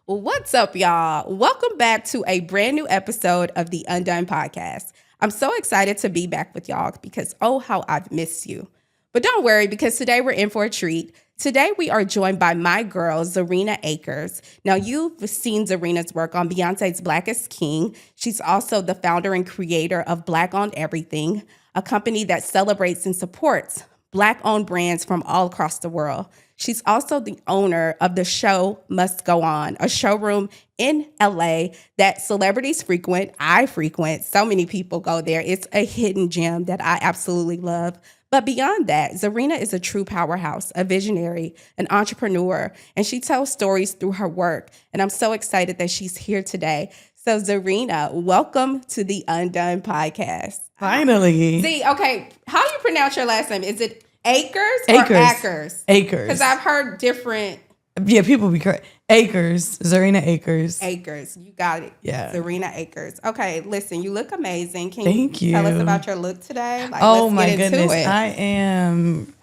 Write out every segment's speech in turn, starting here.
What's up, y'all? Welcome back to a brand new episode of the UnDunn Podcast. I'm so excited to be back with y'all because, oh, how I've missed you. But don't worry, because today we're in for a treat. Today we are joined by my girl, Zerina Akers. Now, you've seen Zerina's work on Beyoncé's Black is King. She's also the founder and creator of Black-Owned Everything, a company that celebrates and supports Black-owned brands from all across the world. She's also the owner of The Show Must Go On, a showroom in LA that celebrities frequent. I frequent. So many people go there. It's a hidden gem that I absolutely love. But beyond that, Zerina is a true powerhouse, a visionary, an entrepreneur, and she tells stories through her work. And I'm so excited that she's here today. So Zerina, welcome to the UnDunn Podcast. Finally. See, okay, how do you pronounce your last name? Is it Akers or Akers? Akers. Because I've heard different. Yeah, people be correct. Akers. Zerina Akers. Akers. You got it. Yeah. Zerina Akers. Okay, listen, you look amazing. Can Thank you tell us about your look today? Let's get into it. I am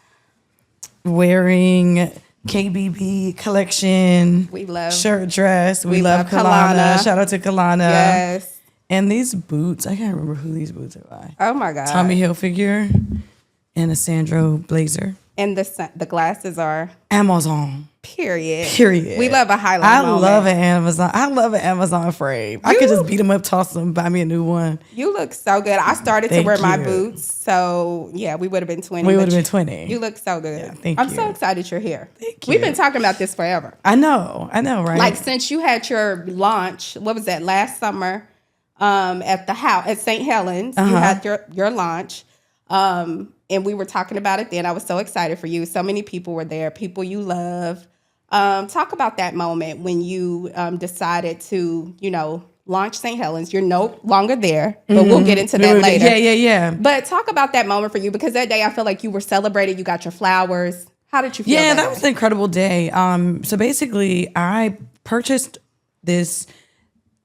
wearing KBB collection. We love shirt dress. We love Kalana. Shout out to Kalana. Yes. And these boots, I can't remember who these boots are by. Oh my God. Tommy Hilfiger and a Sandro blazer. And the glasses are Amazon. Period. We love a highlight moment. love an Amazon. I love an Amazon frame. I could just beat them up, toss them, buy me a new one. You look so good. I started to wear my boots. So, yeah, we would have been 20. We would have been 20. You look so good. Yeah, thank you. I'm so excited you're here. Thank you. We've been talking about this forever. I know, right? Like, since you had your launch, what was that, last summer at the house, at St. Helens. You had your launch. And we were talking about it then. I was so excited for you. So many people were there, people you love. Talk about that moment when you decided to, launch St. Helens. You're no longer there, but we'll get into that later. Yeah. But talk about that moment for you, because that day I feel like you were celebrated. You got your flowers. How did you feel? Yeah, that was an incredible day. So basically, I purchased this,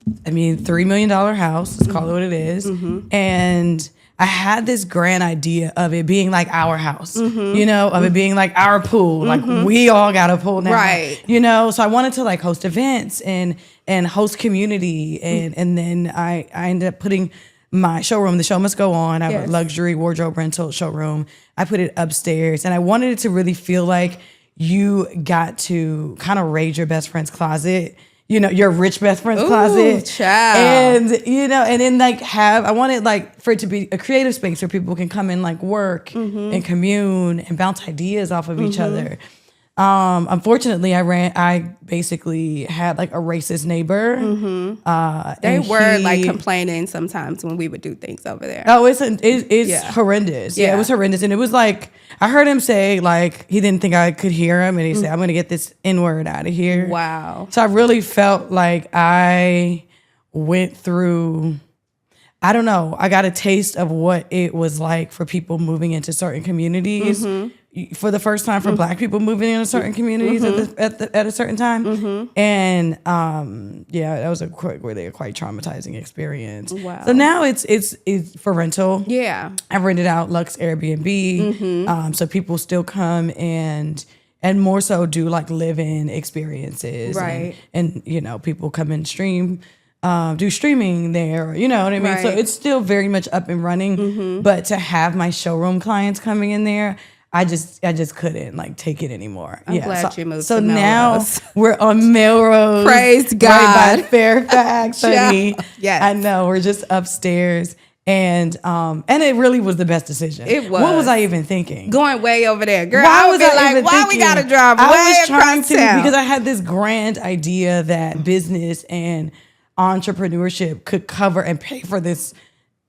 $3 million house. Let's call it what it is. And I had this grand idea of it being like our house, of it being like our pool. Like we all got a pool now. Right. So I wanted to like host events and host community. And then I ended up putting my showroom, The Show Must Go On. I have a luxury wardrobe rental showroom. I put it upstairs and I wanted it to really feel like you got to kind of raid your best friend's closet. Your rich best friend's closet. Child. And, and then I wanted for it to be a creative space where people can come and work and commune and bounce ideas off of each other. Unfortunately, I basically had a racist neighbor. They were complaining sometimes when we would do things over there. Oh, it's horrendous. Yeah, it was horrendous. And it was I heard him say he didn't think I could hear him. And he said, I'm going to get this N-word out of here. Wow. So I really felt like I went through, I don't know, I got a taste of what it was like for people moving into certain communities. For the first time for Black people moving into certain communities at a certain time. And that was really a quite traumatizing experience. Wow. So now it's for rental. Yeah. I rented out Lux Airbnb. So people still come and more so do live-in experiences. Right. And people come and stream. Do streaming there, you know what I mean? Right. So it's still very much up and running. But to have my showroom clients coming in there, I just couldn't take it anymore. I'm glad you moved so to now Melrose. we're on Melrose. Praise God. Right by Fairfax, honey. Yes. I know. We're just upstairs. And it really was the best decision. It was. What was I even thinking? Going way over there. Girl, Why I would was be I even why thinking? we gotta drive I way was trying across to town? because I had this grand idea that business and entrepreneurship could cover and pay for this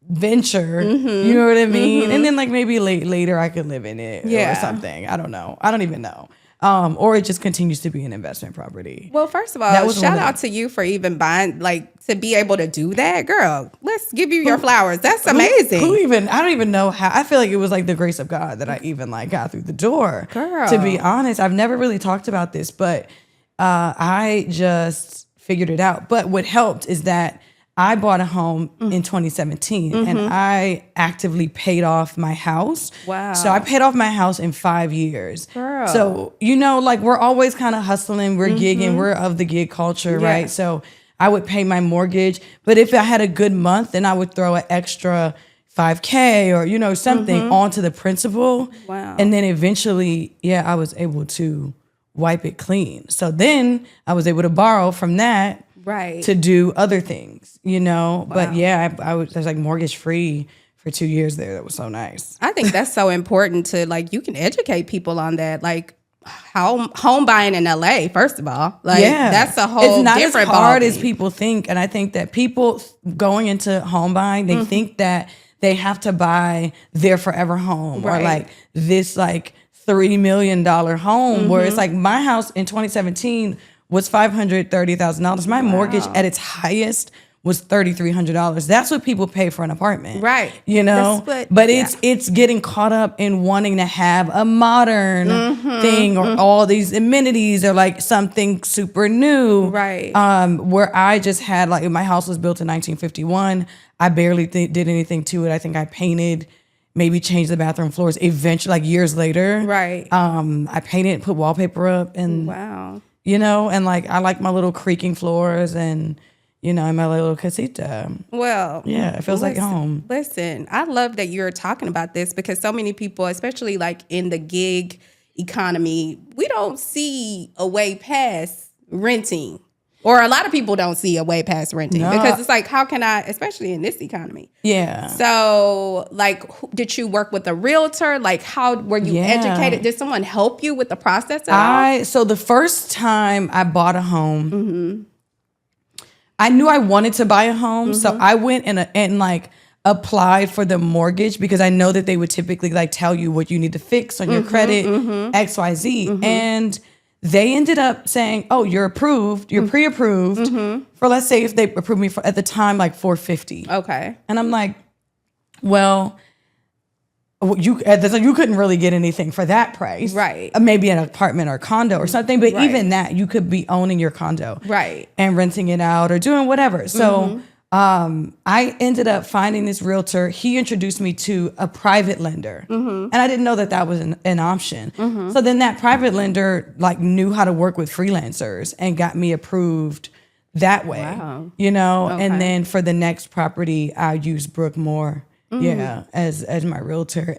venture. You know what I mean? And then maybe later I could live in it or something. I don't know. I don't even know. Or it just continues to be an investment property. Well, first of all, shout out to you for even buying, to be able to do that. Girl, let's give you your flowers. That's amazing. I don't even know how. I feel like it was the grace of God that I even got through the door. Girl. To be honest, I've never really talked about this, but I just figured it out. But what helped is that I bought a home in 2017 and I actively paid off my house. Wow. So I paid off my house in 5 years. Girl. So, like we're always kind of hustling, we're gigging, we're of the gig culture, right? So I would pay my mortgage, but if I had a good month, then I would throw an extra $5K or, something onto the principal. Wow. And then eventually, I was able to wipe it clean. So then I was able to borrow from that to do other things, Wow. But I was like mortgage free for 2 years there. That was so nice. I think that's so important to you can educate people on that. How home buying in LA, first of all, that's a whole it's not different as hard ballgame. as people think. And I think that people going into home buying, they think that they have to buy their forever home or this $3 million home where it's my house in 2017 was $530,000. My mortgage at its highest was $3,300. That's what people pay for an apartment. Right. But it's getting caught up in wanting to have a modern thing or all these amenities or something super new. Right. Where I just had my house was built in 1951. I barely did anything to it. I think I painted, maybe changed the bathroom floors eventually, years later. Right. I painted, put wallpaper up and wow. And I like my little creaking floors and in my little casita. Well, yeah, it feels like home. Listen, I love that you're talking about this because so many people, especially in the gig economy, we don't see a way past renting. Or a lot of people don't see a way past renting because it's how can I, especially in this economy? Yeah. So, did you work with a realtor? How were you educated? Did someone help you with the process at all? So the first time I bought a home, I knew I wanted to buy a home. So I went and applied for the mortgage because I know that they would typically tell you what you need to fix on your credit, XYZ. And they ended up saying, "Oh, you're approved. You're pre-approved for, let's say, if they approved me for at the time $450." Okay. And I'm like, "Well, you couldn't really get anything for that price, right? Maybe an apartment or condo or something, but even that, you could be owning your condo, right, and renting it out or doing whatever." So I ended up finding this realtor. He introduced me to a private lender, and I didn't know that was an option. So then that private lender knew how to work with freelancers and got me approved that way. Wow. Okay. And then for the next property, I used Brooke Moore, as my realtor,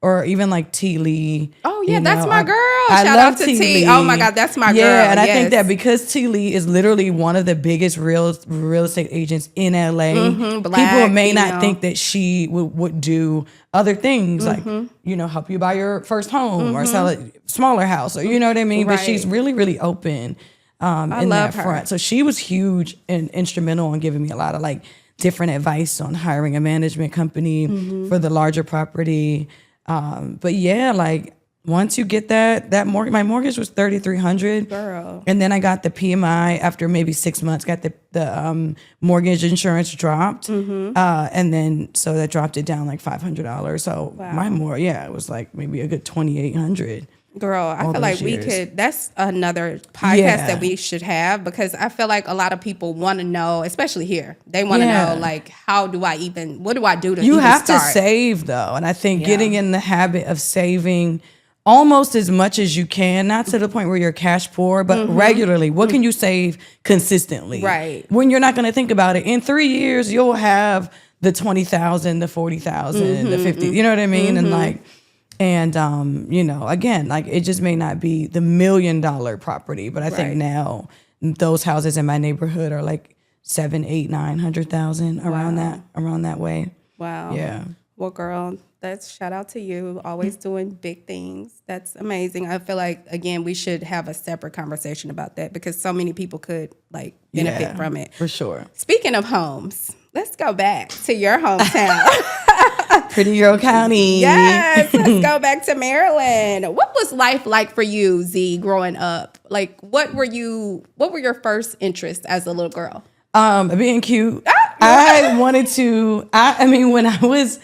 or even THEE. Oh yeah, that's my girl. Shout out to THEE. Oh my God, that's my girl. Yeah, and I think that because THEE is literally one of the biggest real estate agents in LA, people may not think that she would do other things help you buy your first home or sell a smaller house or you know what I mean. Right. But she's really, really open in that front. So she was huge and instrumental in giving me a lot of different advice on hiring a management company for the larger property. But once you get that mortgage, my mortgage was $3,300. Girl. And then I got the PMI after maybe 6 months, got the mortgage insurance dropped. And then, so that dropped it down $500. So it was maybe a good $2,800. Girl, I feel we could, that's another podcast that we should have because I feel a lot of people want to know, especially here, they want to know how do I even, what do I do to You even have start? to save though. And I think getting in the habit of saving almost as much as you can, not to the point where you're cash poor, but regularly, what can you save consistently? Right. When you're not going to think about it. In 3 years, you'll have the 20,000, the 40,000, the 50, you know what I mean? And again, it just may not be the $1 million property, but I think now those houses in my neighborhood are $700,000, $800,000, $900,000 around that way. Wow. Yeah. Well, girl, that's shout out to you. Always doing big things. That's amazing. I feel again, we should have a separate conversation about that because so many people could benefit from it. For sure. Speaking of homes, let's go back to your hometown. Pretty Earl County. Yes, let's go back to Maryland. What was life like for you, Z, growing up? What were your first interests as a little girl? Being cute. I wanted to, when I was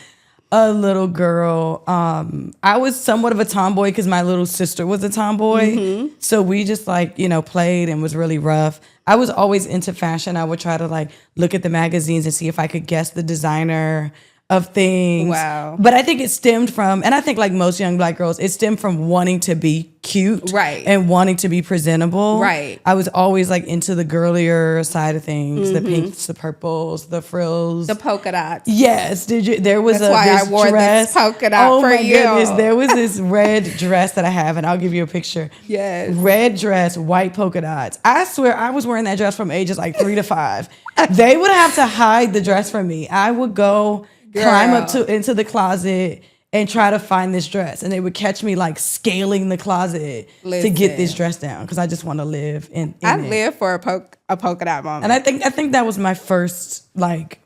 a little girl. I was somewhat of a tomboy because my little sister was a tomboy. So we just like, played and was really rough. I was always into fashion. I would try to like look at the magazines and see if I could guess the designer of things. Wow. But I think it stemmed from, and I think like most young Black girls, it stemmed from wanting to be cute. Right. And wanting to be presentable. Right. I was always like into the girlier side of things, the pinks, the purples, the frills. The polka dots. Yes. There was That's why this I wore dress. this polka dot for you. Oh my goodness. There was this red dress that I have, and I'll give you a picture. Yes. Red dress, white polka dots. I swear I was wearing that dress from ages like 3 to 5. They would have to hide the dress from me. I would go climb up into the closet and try to find this dress, and they would catch me like scaling the closet to get this dress down because I just want to live in I it. live for a polka dot moment. And I think that was my first like,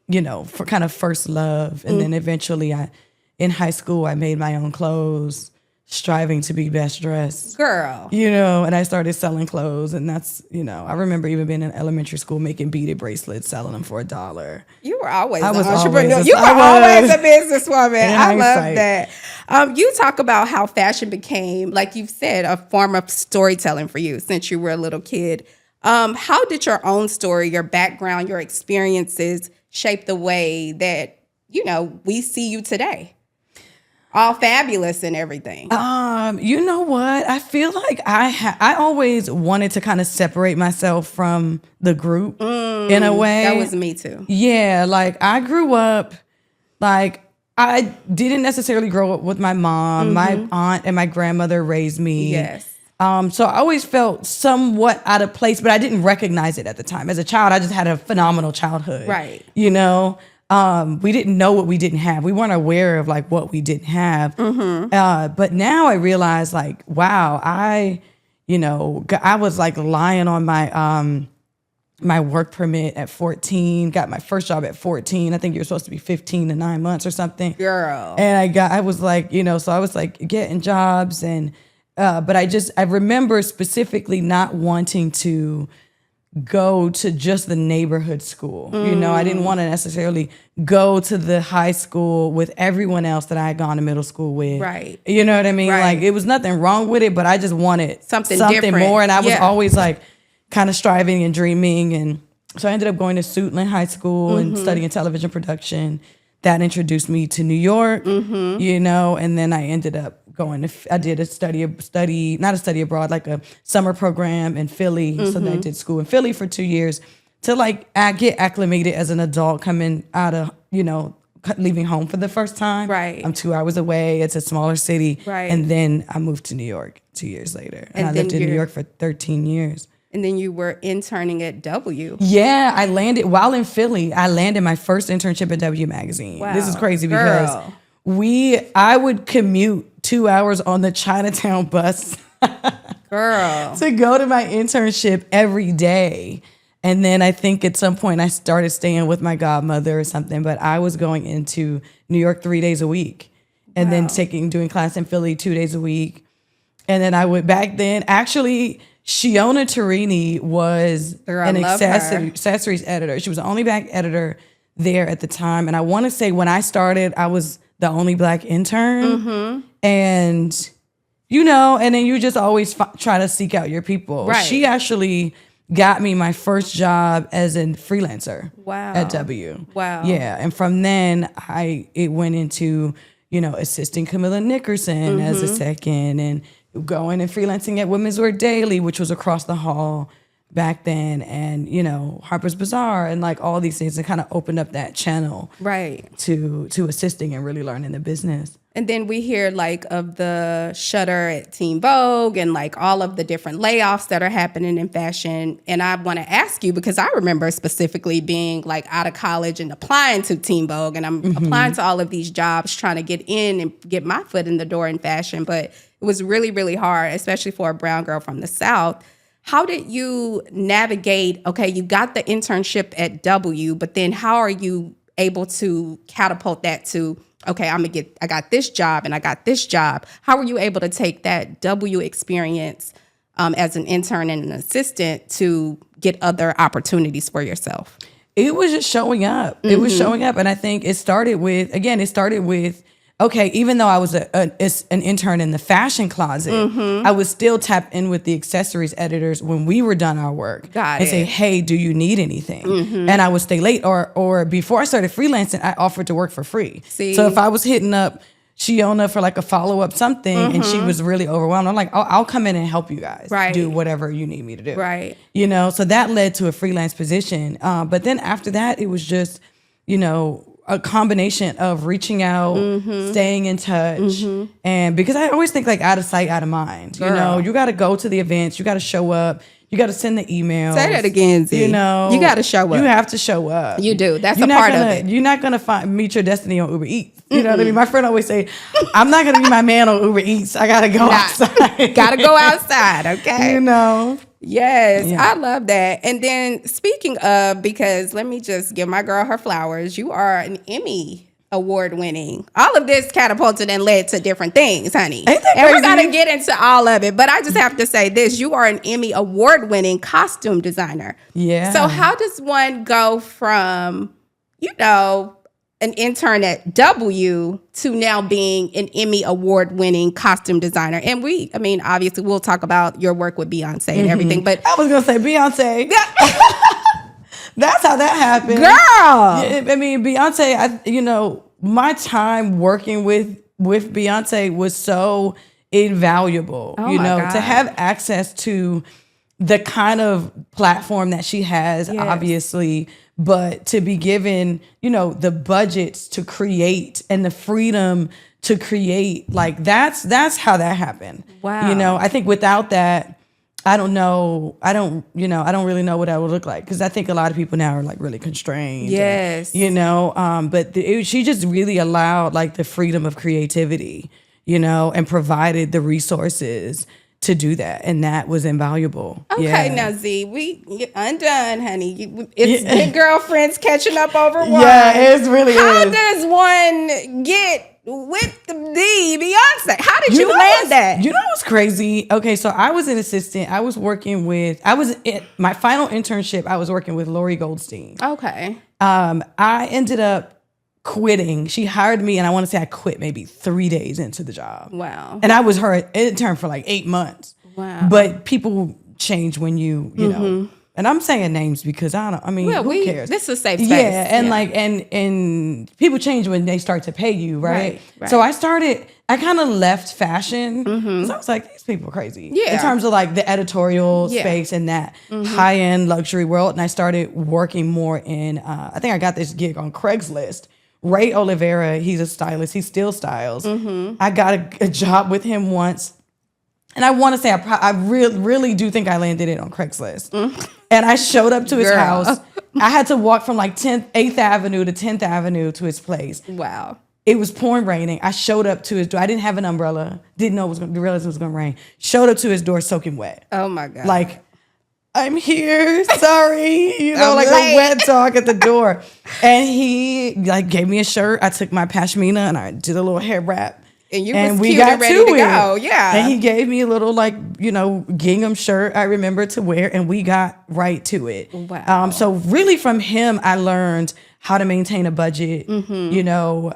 for kind of first love, and then eventually in high school I made my own clothes, striving to be best dressed. Girl. And I started selling clothes, and that's, I remember even being in elementary school making beaded bracelets, selling them for $1. You were always I an was entrepreneur. always You were always a businesswoman. I love that. You talk about how fashion became, like you've said, a form of storytelling for you since you were a little kid. How did your own story, your background, your experiences shape the way that, we see you today? All fabulous and everything. You know what? I feel like I always wanted to kind of separate myself from the group in a way. That was me too. Yeah, like I grew up, like I didn't necessarily grow up with my mom. My aunt and my grandmother raised me. Yes. So I always felt somewhat out of place, but I didn't recognize it at the time. As a child, I just had a phenomenal childhood. Right. We didn't know what we didn't have. We weren't aware of like what we didn't have. But now I realize like, wow, I was like lying on my my work permit at 14, got my first job at 14. I think you're supposed to be 15 to 9 months or something. Girl. And I was like, so I was like getting jobs but I remember specifically not wanting to go to just the neighborhood school. I didn't want to necessarily go to the high school with everyone else that I had gone to middle school with. Right. You know what I mean? Right. Like it was nothing wrong with it, but I just wanted something different. more. And I was always like kind of striving and dreaming. And so I ended up going to Suitland High School and studying television production. That introduced me to New York, and then I ended up I did not a study abroad, like a summer program in Philly. So then I did school in Philly for 2 years to like get acclimated as an adult coming out of, leaving home for the first time. Right. I'm 2 hours away. It's a smaller city. Right. And then I moved to New York 2 years later. And I lived in New York for 13 years. And then you were interning at W. Yeah, I landed while in Philly. I landed my first internship at W Magazine. Wow. This is crazy because I would commute 2 hours on the Chinatown bus Girl. to go to my internship every day. And then I think at some point I started staying with my godmother or something, but I was going into New York 3 days a week and then doing class in Philly 2 days a week. And then I would back then, actually, Shiona Tarini was an accessories editor. She was the only Black editor there at the time. And I want to say when I started, I was the only Black intern. And, and then you just always try to seek out your people. Right. She actually got me my first job as a freelancer at W. Wow. Yeah. And from then, it went into, assisting Camilla Nickerson as a second and going and freelancing at Women's Wear Daily, which was across the hall back then, and Harper's Bazaar and like all these things, and kind of opened up that channel to assisting and really learning the business. And then we hear like of the shutter at Teen Vogue and like all of the different layoffs that are happening in fashion. And I want to ask you, because I remember specifically being like out of college and applying to Teen Vogue, and I'm applying to all of these jobs trying to get in and get my foot in the door in fashion. But it was really, really hard, especially for a brown girl from the South. How did you navigate? Okay, you got the internship at W, but then how are you able to catapult that to, okay, I got this job and I got this job. How were you able to take that W experience as an intern and an assistant to get other opportunities for yourself? It was just showing up. It was showing up. And I think it started with, okay, even though I was an intern in the fashion closet, I was still tap in with the accessories editors when we were done our work. Got and it. say, hey, do you need anything? And I would stay late. Or before I started freelancing, I offered to work for free. See? So if I was hitting up Shiona for like a follow-up something and she was really overwhelmed, I'm like, oh, I'll come in and help you guys do whatever you need me to do. Right. You know, so that led to a freelance position. But then after that, it was just, you know, a combination of reaching out, staying in touch. And because I always think like out of sight, out of mind. Girl. You know, you got to go to the events, you got to show up. You got to send the emails. Say that again, Z. You know, you got to show up. You have to show up. You do. That's you're a part of gonna, it. You're not gonna meet your destiny on Uber Eats. You know what I mean? My friend always say, "I'm not gonna be my man on Uber Eats. I gotta go outside. Gotta go outside." Okay. You know. Yes, Yeah. I love that. And then speaking of, because let me just give my girl her flowers. You are an Emmy award winning. All of this catapulted and led to different things, honey. Ain't that and we're crazy? gonna get into all of it. But I just have to say this: you are an Emmy award winning costume designer. Yeah. So how does one go from, you know, an intern at W to now being an Emmy award winning costume designer? And obviously we'll talk about your work with Beyonce and everything, but I was gonna say Beyonce. That's how that happened. girl. Yeah, I mean, Beyonce, my time working with Beyonce was so invaluable, Oh my God. to have access to the kind of platform that she has, Yes. obviously, but to be given, the budgets to create and the freedom to create, like that's how that happened. Wow. I think without that, I don't know. I don't really know what that would look like, because I think a lot of people now are like really constrained. Yes. But she just really allowed like the freedom of creativity, and provided the resources to do that. And that was invaluable. Okay, Yeah. now Z, UnDunn, honey. It's good girlfriends catching up over wine. Yeah, it really How is. does one get with the Beyonce? How did you know land what's- that? You know what's crazy? Okay, so I was an assistant. I was in my final internship, I was working with Lori Goldstein. Okay. I ended up quitting. She hired me, and I want to say I quit maybe 3 days into the job. Wow. And I was her intern for like 8 months. Wow. But people change when you know. And I'm saying names because who cares? This is a safe space. Yeah, and like and people change when they start to pay you, right? Right. So I kind of left fashion because I was like, these people are crazy. Yeah. In terms of like the editorial Yeah. space and that high-end luxury world. And I started working more in, I think I got this gig on Craigslist. Ray Oliveira, he's a stylist. He still styles. I got a job with him once. And I want to say I really do think I landed it on Craigslist. And I showed up to his Girl. house. I had to walk from like 8th Avenue to 10th Avenue to his place. Wow. It was pouring raining. I showed up to his door. I didn't have an umbrella. Didn't realize it was going to rain. Showed up to his door soaking wet. Oh my God. Like, I'm here. Sorry. I'm like late. a wet dog at the door. And he like gave me a shirt. I took my pashmina and I did a little hair wrap. And you was cute and ready to go. Yeah. And he gave me a little gingham shirt I remember to wear, and we got right to it. Wow. So really from him, I learned how to maintain a budget,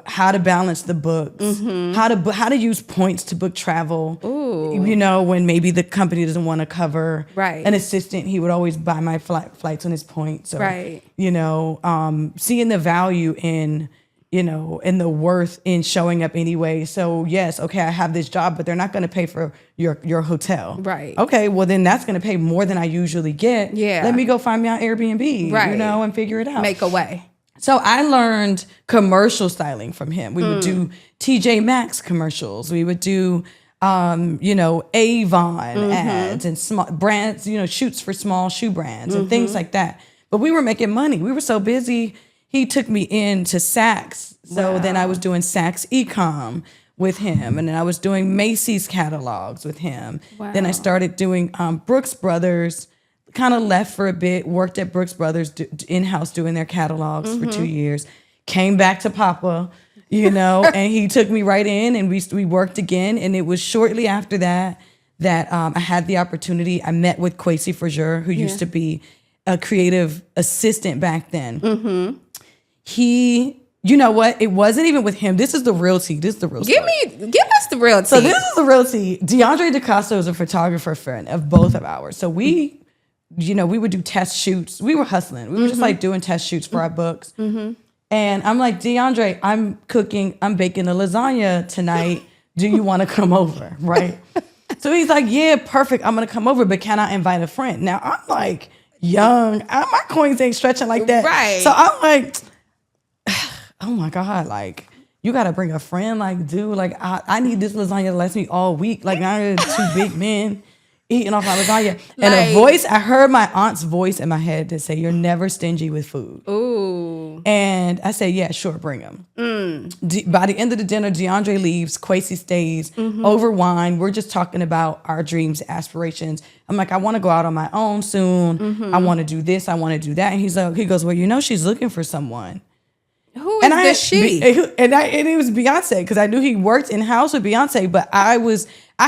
how to balance the books, how to use points to book travel. Ooh. When maybe the company doesn't want to cover Right. an assistant, he would always buy my flights on his points. So, Right. seeing the value in and the worth in showing up anyway. So yes, okay, I have this job, but they're not going to pay for your hotel. Right. Okay, well then that's going to pay more than I usually get. Yeah. Let me go find me on Airbnb, Right. and figure it out. Make a way. So I learned commercial styling from him. We would do TJ Maxx commercials. We would do, Avon ads and small brands, shoots for small shoe brands and things like that. But we were making money. We were so busy. He took me into Saks. So then I was doing Saks e-com with him. And then I was doing Macy's catalogs with him. Wow. Then I started doing Brooks Brothers, kind of left for a bit, worked at Brooks Brothers in-house doing their catalogs for 2 years. Came back to Papa, and he took me right in and we worked again. And it was shortly after that I had the opportunity. I met with Kwesi Frazier, who used to be a creative assistant back then. He, you know what? It wasn't even with him. This is the real tea. This is the real story. Give us the real tea. So this is the real tea. DeAndre DeCosta is a photographer friend of both of ours. So we, you know, we would do test shoots. We were hustling. We were just like doing test shoots for our books. And I'm like, DeAndre, I'm baking a lasagna tonight. Do you want to come over? Right. So he's like, yeah, perfect. I'm going to come over, but can I invite a friend? Now I'm like young. My coins ain't stretching like that. Right. So I'm like, oh my God, like, you got to bring a friend. Like, dude, like, I need this lasagna to last me all week. Like, I had two big men eating off my lasagna. And I heard my aunt's voice in my head to say, you're never stingy with food. Ooh. And I said, yeah, sure, bring them. By the end of the dinner, DeAndre leaves, Kwesi stays, over wine. We're just talking about our dreams, aspirations. I'm like, I want to go out on my own soon. I want to do this. I want to do that. And he goes, well, you know, she's looking for someone. Who is this she? And it was Beyonce, because I knew he worked in-house with Beyonce, but I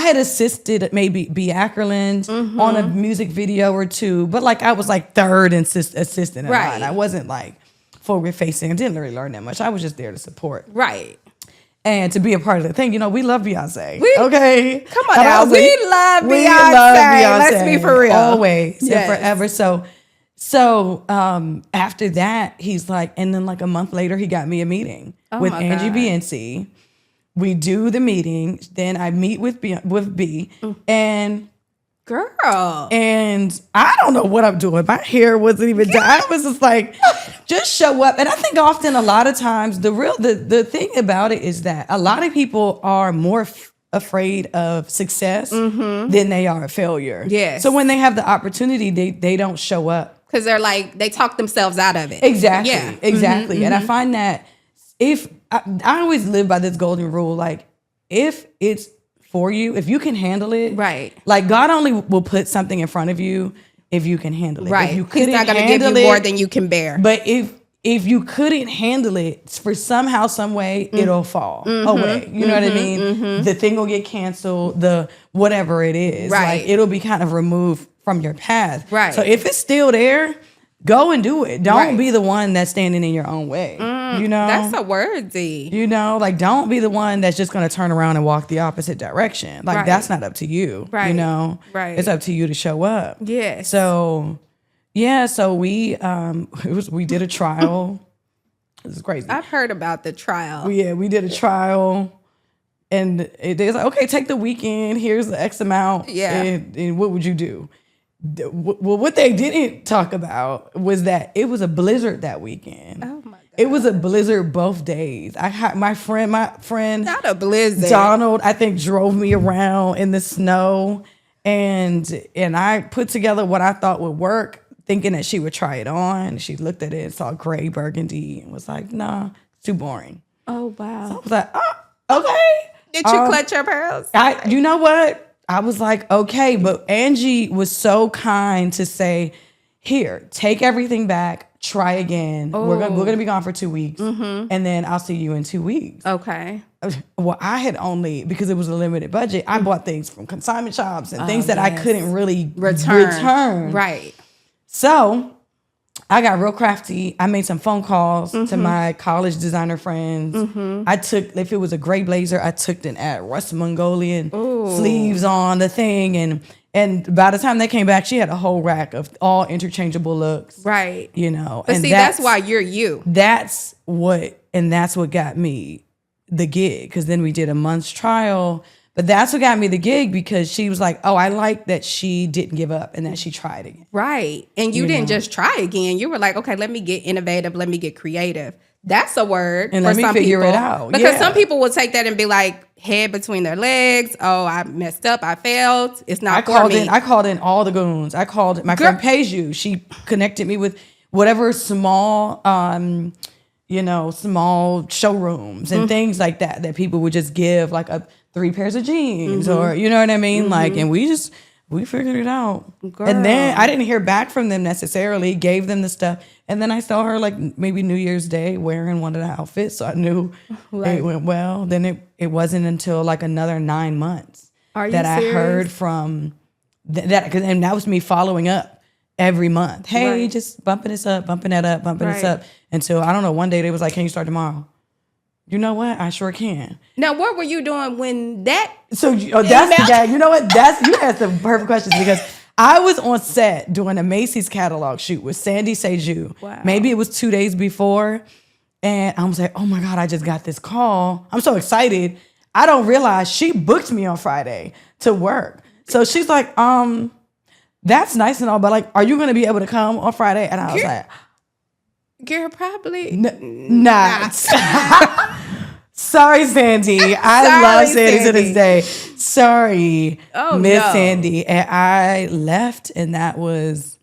had assisted maybe B. Ackerland on a music video or two, but like I was like third assistant in line. I wasn't like forward facing. I didn't really learn that much. I was just there to support. Right. And to be a part of the thing. You know, we love Beyonce. Okay. Come on now. We love Beyonce. Let's be for real. Always and forever. So after that, he's like, and then like a month later, he got me a meeting with Angie BNC. We do the meeting. Then I meet with B and girl. And I don't know what I'm doing. My hair wasn't even done. I was just like, just show up. And I think often a lot of times the thing about it is that a lot of people are more afraid of success than they are of failure. Yes. So when they have the opportunity, they don't show up. Because they're like, they talk themselves out of it. Exactly. Yeah. Exactly. And I find that if I always live by this golden rule, like if it's for you, if you can handle it, right? Like God only will put something in front of you if you can handle it. Right. If you He's not going to give you more than you can bear. But if you couldn't handle it for somehow, some way, it'll fall away. You know what I mean? The thing will get canceled. The whatever it is, right? Like, it'll be kind of removed from your path. Right. So if it's still there, go and do it. Don't be the one that's standing in your own way. You know? That's a word, Z. You know, like don't be the one that's just going to turn around and walk the opposite direction. Like that's not up to you. Right. You know? Right. It's up to you to show up. Yeah. So we we did a trial. This is crazy. I've heard about the trial. We did a trial. And they was like, okay, take the weekend. Here's the X amount. Yeah. And what would you do? Well, what they didn't talk about was that it was a blizzard that weekend. Oh my God. It was a blizzard both days. I had my friend, not a blizzard. Donald, I think drove me around in the snow, and I put together what I thought would work, thinking that she would try it on. She looked at it and saw gray burgundy and was like, "Nah, it's too boring." Oh wow. So I was like, "Oh, okay." Did you clutch your pearls? You know what? I was like, okay, but Angie was so kind to say, here, take everything back, try again. We're gonna be gone for 2 weeks, and then I'll see you in 2 weeks. Okay. Well, I had only, because it was a limited budget, I bought things from consignment shops and things that I couldn't really return. Right. So I got real crafty. I made some phone calls to my college designer friends. I took, if it was a gray blazer, I took it at Russ Mongolian sleeves on the thing. And by the time they came back, she had a whole rack of all interchangeable looks. Right. You know. But see, that's why you're you. That's what got me the gig. Because then we did a month's trial. But that's what got me the gig, because she was like, oh, I like that she didn't give up and that she tried again. Right. And you didn't just try again. You were like, okay, let me get innovative. Let me get creative. That's a word and for let me some figure people. It out. Because some people will take that and be like, head between their legs. Oh, I messed up. I failed. It's not for me. I called in all the goons. I called my friend Peju. She connected me with whatever small small showrooms and things like that people would just give like 3 pairs of jeans or, you know what I mean? Like, and we figured it out. Girl. And then I didn't hear back from them necessarily, gave them the stuff. And then I saw her like maybe New Year's Day wearing one of the outfits. So I knew it went well. Then it wasn't until like another 9 months that I heard from that. And that was me following up. every month. Hey, Right. just bumping this up, bumping that up, bumping this Right. up. Until, I don't know, one day they was like, can you start tomorrow? You know what? I sure can. Now, what were you doing when that? So that's the guy. You know what? You asked the perfect questions because I was on set doing a Macy's catalog shoot with Sandy Seju. Wow. Maybe it was 2 days before. And I was like, oh my God, I just got this call. I'm so excited. I don't realize she booked me on Friday to work. So she's like, that's nice and all, but like, are you going to be able to come on Friday? And I was like, Girl, probably not. Sorry, Sandy. I love Sandy to this day. Sorry, Miss Sandy. And I left, and that was,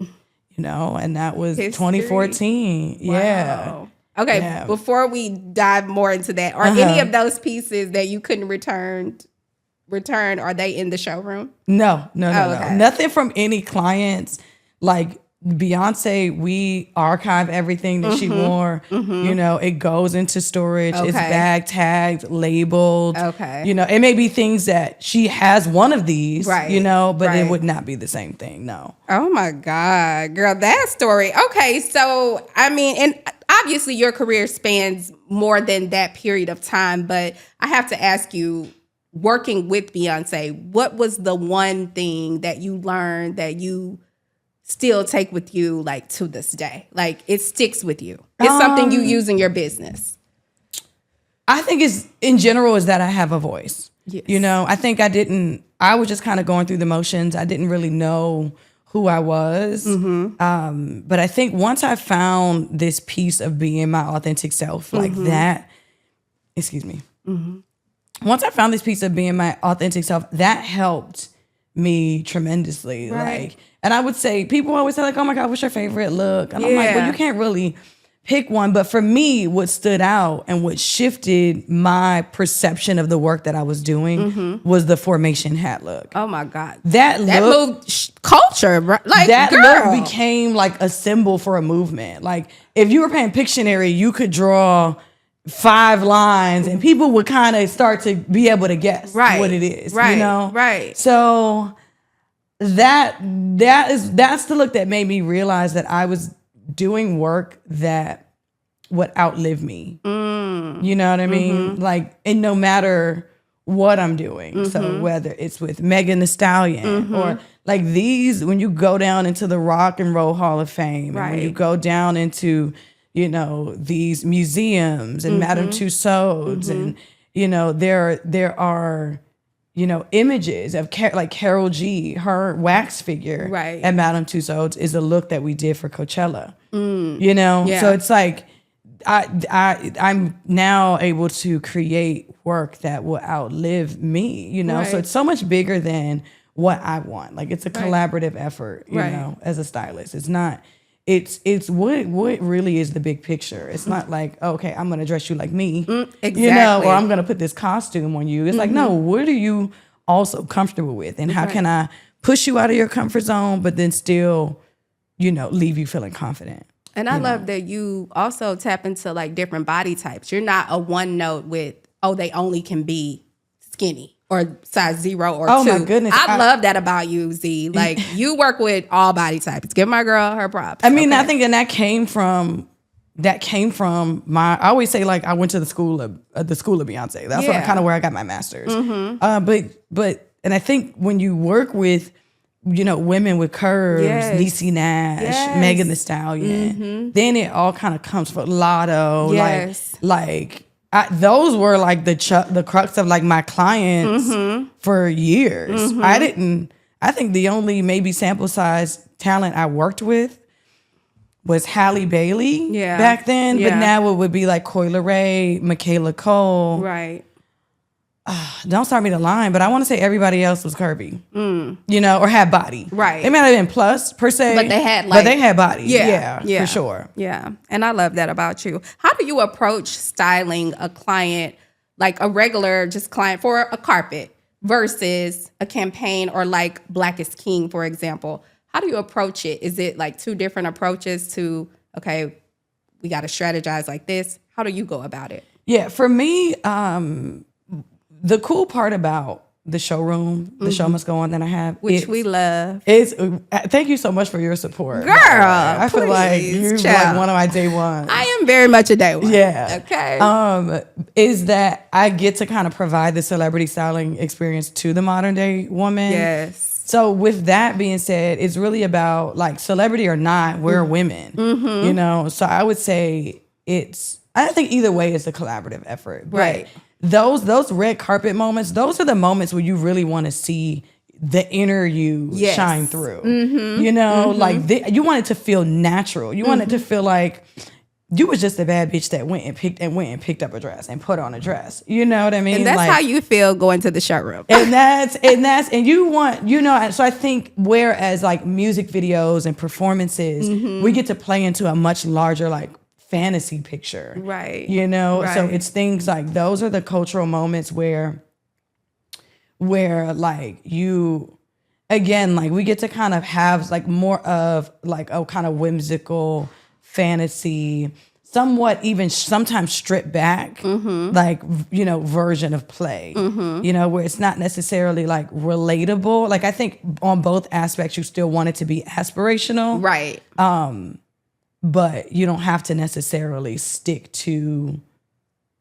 and that was History. 2014. Wow. Yeah. Okay, Yeah. before we dive more into that, are any of those pieces that you couldn't return, are they in the showroom? No. Okay. Nothing from any clients. Like Beyoncé, we archive everything that she wore. It goes into storage. It's Okay. bag tagged, labeled. Okay. It may be things that she has one of these, Right. but Right. it would not be the same thing. No. Oh my God, girl, that story. Okay, so I mean, and obviously your career spans more than that period of time, but I have to ask you, working with Beyoncé, what was the one thing that you learned that you still take with you like to this day? Like it sticks with you. It's something you use in your business. I think is in general is that I have a voice. Yes. I think I was just kind of going through the motions. I didn't really know who I was. But I think once I found this piece of being my authentic self, like that, excuse me. Once I found this piece of being my authentic self, that helped me tremendously. Right. Like, and I would say, people always say like, oh my God, what's your favorite look? And I'm like, well, Yeah. you can't really pick one. But for me, what stood out and what shifted my perception of the work that I was doing was the formation hat look. Oh my God. That look moved culture, right? Like that girl. look became like a symbol for a movement. Like if you were paying Pictionary, you could draw 5 lines and people would kind of start to be able to guess what it is. Right. Right. So that's the look that made me realize that I was doing work that would outlive me. You know what I mean? Like, and no matter what I'm doing. So whether it's with Megan Thee Stallion or like these, when you go down into the Rock and Roll Hall of Fame, and when you go down into, these museums and Madame Tussauds and, there are, images of like Karol G, her wax figure at Madame Tussauds is a look that we did for Coachella. So it's like I'm now able to create work that will outlive me. So it's so much bigger than what I want. Like it's a collaborative effort. You know, as a stylist, it's not. It's what really is the big picture. It's not like, okay, I'm gonna dress you like me, exactly. or I'm gonna put this costume on you. It's like, no, what are you also comfortable with, and how can I push you out of your comfort zone, but then still, leave you feeling confident. And I love that you also tap into like different body types. You're not a one note with, they only can be skinny or size 0 or 2. Oh my goodness. I love that about you, Z. Like you work with all body types. Give my girl her props. I mean, I think, and that came from my, I always say like I went to the school of Beyoncé. That's kind of where I got my master's. But and I think when you work with, women with curves, Niecy Nash, Megan Thee Stallion, then it all kind of comes from Lotto. Those were like the crux of like my clients for years. I think the only maybe sample size talent I worked with was Halle Bailey back then, but now it would be like Coi Leray, Michaela Cole. Right. Don't start me to line, but I want to say everybody else was curvy, or had body. Right. They might have been plus per se, But they had body. Yeah, for sure. Yeah. And I love that about you. How do you approach styling a client, like a regular just client for a carpet versus a campaign or like Black is King, for example? How do you approach it? Is it like 2 different approaches to, okay, we got to strategize like this? How do you go about it? Yeah, for me, the cool part about the Showroom, the Show Must Go On that I have. Which we love. Thank you so much for your support. Girl, I feel like you're like one of my day ones. I am very much a day one. Yeah. Okay. Is that I get to kind of provide the celebrity styling experience to the modern day woman. Yes. So with that being said, it's really about like celebrity or not, we're women, you know? So I would say I think either way it's a collaborative effort. But right. Those red carpet moments, those are the moments where you really want to see the inner you shine through. You know, like you want it to feel natural. You want it to feel like you was just a bad bitch that went and picked up a dress and put on a dress. You know what I mean? And that's like, how you feel going to the showroom. and you want, you know, so I think whereas like music videos and performances, we get to play into a much larger like fantasy picture. Right. You know, right. So it's things like those are the cultural moments where like you, again, like we get to kind of have like more of like a kind of whimsical fantasy, somewhat even sometimes stripped back, like, you know, version of play, you know, where it's not necessarily like relatable. Like I think on both aspects, you still want it to be aspirational. Right. But you don't have to necessarily stick to,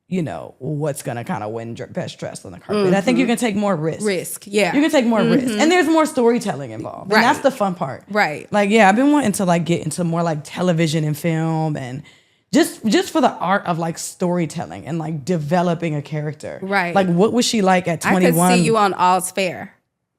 you know, what's going to kind of win best dress on the carpet. I think you can take more risk. Yeah. You can take more risk. And there's more storytelling involved. And that's the fun part. Right. Like, yeah, I've been wanting to like get into more like television and film and just for the art of like storytelling and like developing a character. Right. Like what was she like at 21? I could see you on All's Fair.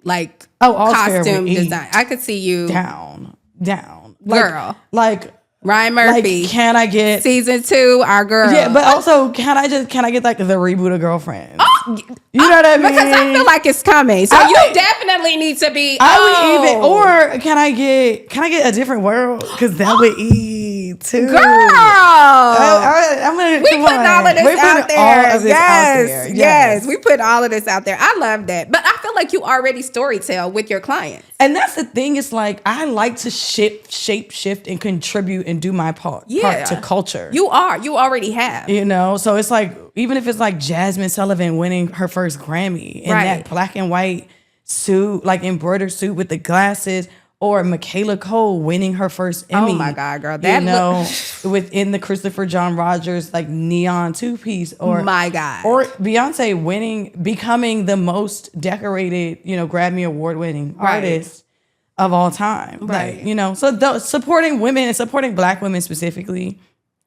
Like All's costume design. I could see you. Down. Girl. Like Ryan Murphy. Like, can I get season 2? Our girl. Yeah, but also can I get like the reboot of Girlfriends? Oh, you know what I mean? Because I feel like it's coming. So you definitely need to be. Or can I get a different world? Because that would eat too. Girl, I'm gonna. We put all of this out there. Yes, we put all of this out there. I love that, but I feel like you already storytell with your clients. And that's the thing. It's like I like to shape shift, and contribute and do my part to culture. You already have. You know, so it's like even if it's like Jasmine Sullivan winning her first Grammy in that black and white suit, like embroidered suit with the glasses, or Michaela Cole winning her first Emmy. Oh my God, girl! Within the Christopher John Rogers like neon 2-piece, or my God, or Beyonce becoming the most decorated, you know, Grammy Award winning artist of all time. Right. Like, you know, so supporting women and supporting Black women specifically,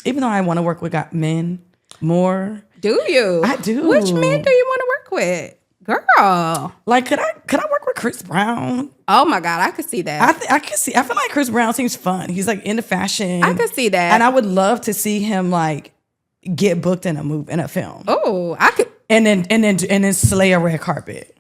even though I want to work with men more. Do you? I do. Which men do you want to work with? Girl. Like, could I work with Chris Brown? Oh my God, I could see that. I feel like Chris Brown seems fun. He's like into fashion. I could see that. And I would love to see him like get booked in a film. Oh, I could. And then slay a red carpet.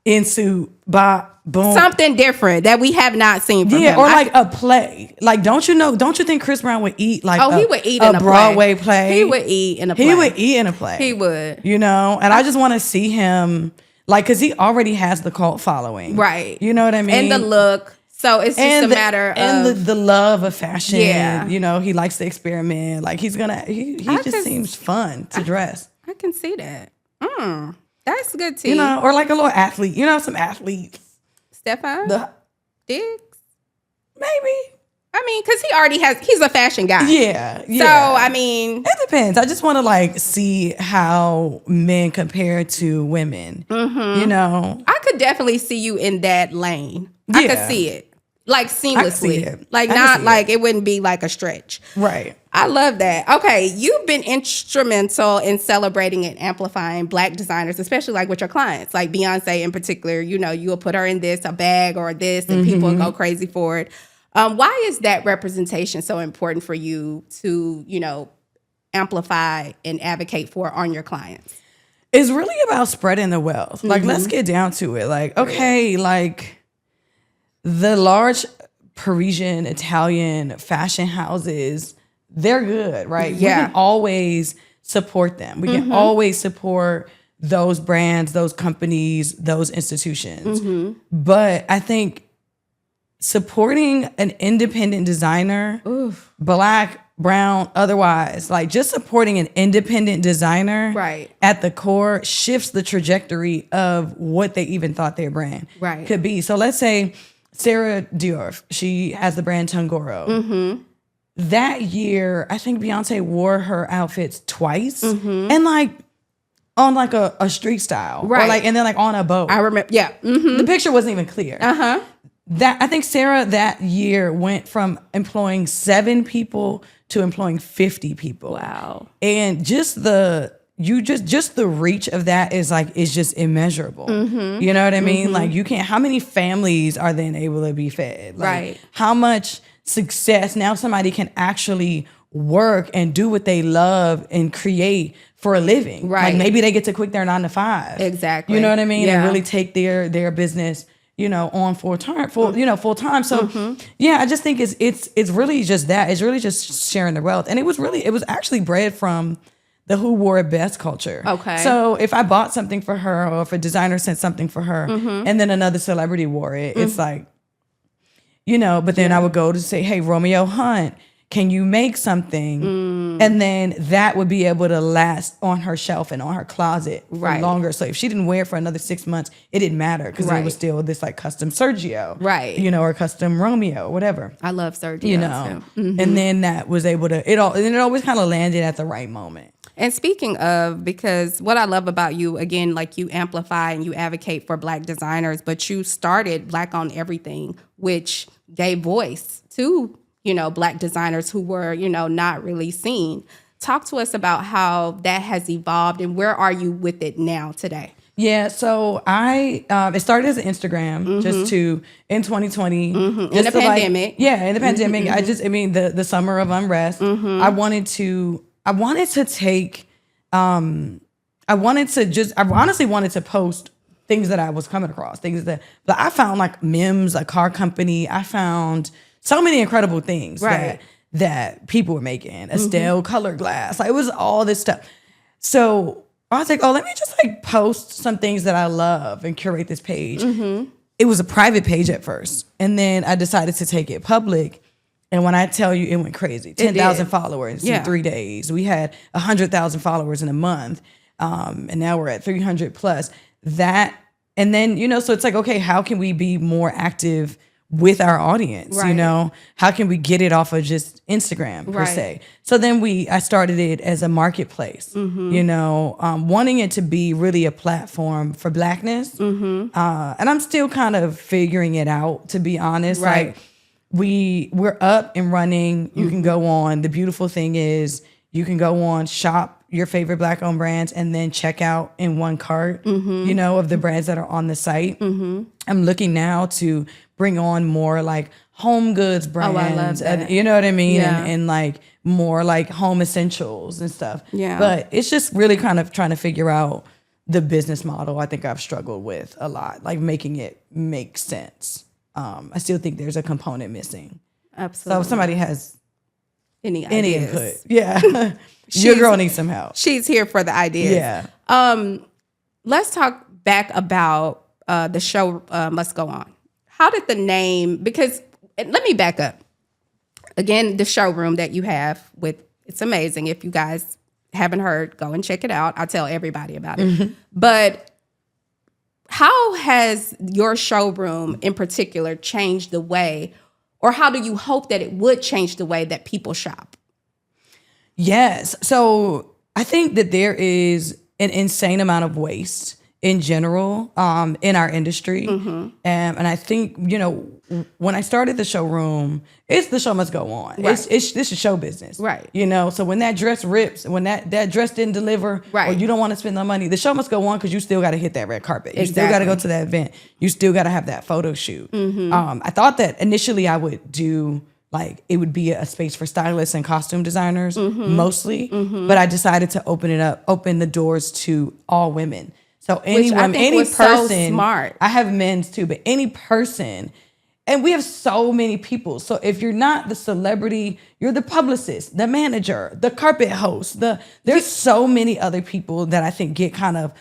In suit, boom. Something different that we have not seen from him. Or like a play. Like, don't you think Chris Brown would eat like he would eat in a Broadway play? He would eat in a play. He would eat in a play. He would. You know? And I just want to see him, like, because he already has the cult following. Right. You know what I mean? And the look. So it's just a matter of. And the love of fashion. Yeah. You know, he likes to experiment. Like, he just seems fun to dress. I can see that. That's good too. You know, or like a little athlete. You know, some athletes. Stefan? Diggs? Maybe. I mean, because he's a fashion guy. Yeah. So, I mean. It depends. I just want to like see how men compare to women. You know? I could definitely see you in that lane. I could see it. Like seamlessly. Like not like it wouldn't be like a stretch. Right. I love that. Okay. You've been instrumental in celebrating and amplifying Black designers, especially like with your clients, like Beyonce in particular. You know, you'll put her in a bag or this and people go crazy for it. Why is that representation so important for you to, you know, amplify and advocate for on your clients? It's really about spreading the wealth. Like, let's get down to it. Like, okay, like the large Parisian, Italian fashion houses, they're good, right? Yeah. We can always support them. We can always support those brands, those companies, those institutions. But I think supporting an independent designer, Black brown, otherwise, like just supporting an independent designer right. at the core shifts the trajectory of what they even thought their brand right. could be. So let's say Sarah Dior, she has the brand Tungoro. Mm-hmm. That year, I think Beyonce wore her outfits twice, and like on like a street style, right? Or like, and then like on a boat. I remember, yeah. Mm-hmm. The picture wasn't even clear. That I think Sarah that year went from employing 7 people to employing 50 people. Wow! And just the reach of that is just immeasurable. You know what I mean? Like you can't. How many families are then able to be fed? Like, right. How much success now somebody can actually work and do what they love and create for a living. Right. Like maybe they get to quit their 9 to 5. Exactly. You know what I mean? Yeah. And really take their business, on full time. So yeah, I just think it's really just that. It's really just sharing the wealth. And it was actually bred from the who wore it best culture. Okay. So if I bought something for her, or if a designer sent something for her, and then another celebrity wore it, it's like, but then I would go to say, hey, Romeo Hunt, can you make something? And then that would be able to last on her shelf and on her closet for longer. So if she didn't wear it for another 6 months, it didn't matter because it was still this like custom Sergio. Right. Or custom Romeo, whatever. I love Sergio. Too. And then that was able to, it always kind of landed at the right moment. And speaking of, because what I love about you, again, like you amplify and you advocate for Black designers, but you started Black on Everything, which gave voice to, Black designers who were, not really seen. Talk to us about how that has evolved and where are you with it now today? Yeah, so it started as an Instagram just to, in 2020. In the pandemic. In the pandemic. The summer of unrest. I honestly wanted to post things that I was coming across, but I found like Mims, a car company. I found so many incredible things that people were making. Estelle color glass. Like it was all this stuff. So I was like, oh, let me just like post some things that I love and curate this page. It was a private page at first. And then I decided to take it public. And when I tell you, it went crazy. 10,000 followers in 3 days. We had 100,000 followers in a month. And now we're at 300 plus. And then, so it's like, okay, how can we be more active with our audience? Right. How can we get it off of just Instagram per se? So then I started it as a marketplace, wanting it to be really a platform for Blackness. And I'm still kind of figuring it out, to be honest. Right. Like we're up and running. You can go on. The beautiful thing is you can go on, shop your favorite Black owned brands, and then check out in one cart, of the brands that are on the site. I'm looking now to bring on more like home goods brands. Oh, I love that. And, you know what I mean? Yeah. And like more like home essentials and stuff. Yeah. But it's just really kind of trying to figure out the business model. I think I've struggled with a lot, like making it make sense. I still think there's a component missing. Absolutely. So if somebody has any input, your girl needs some help. She's here for the ideas. Yeah. Let's talk back about the show Must Go On. How did the name, because let me back up. Again, the showroom that you have it's amazing. If you guys haven't heard, go and check it out. I tell everybody about it. But how has your showroom in particular changed the way, or how do you hope that it would change the way that people shop? Yes. So I think that there is an insane amount of waste in general in our industry. And I think, when I started the showroom, it's the show must go on. Right. This is show business. Right. So when that dress rips, when that dress didn't deliver, or you don't want to spend the money, the show must go on because you still got to hit that red carpet. You still got to go to that event. You still got to have that photo shoot. I thought that initially I would do like it would be a space for stylists and costume designers mostly, but I decided to open the doors to all women. So any woman, any person, so smart. I have men's too, but any person, and we have so many people. So if you're not the celebrity, you're the publicist, the manager, the carpet host. There's so many other people that I think get kind of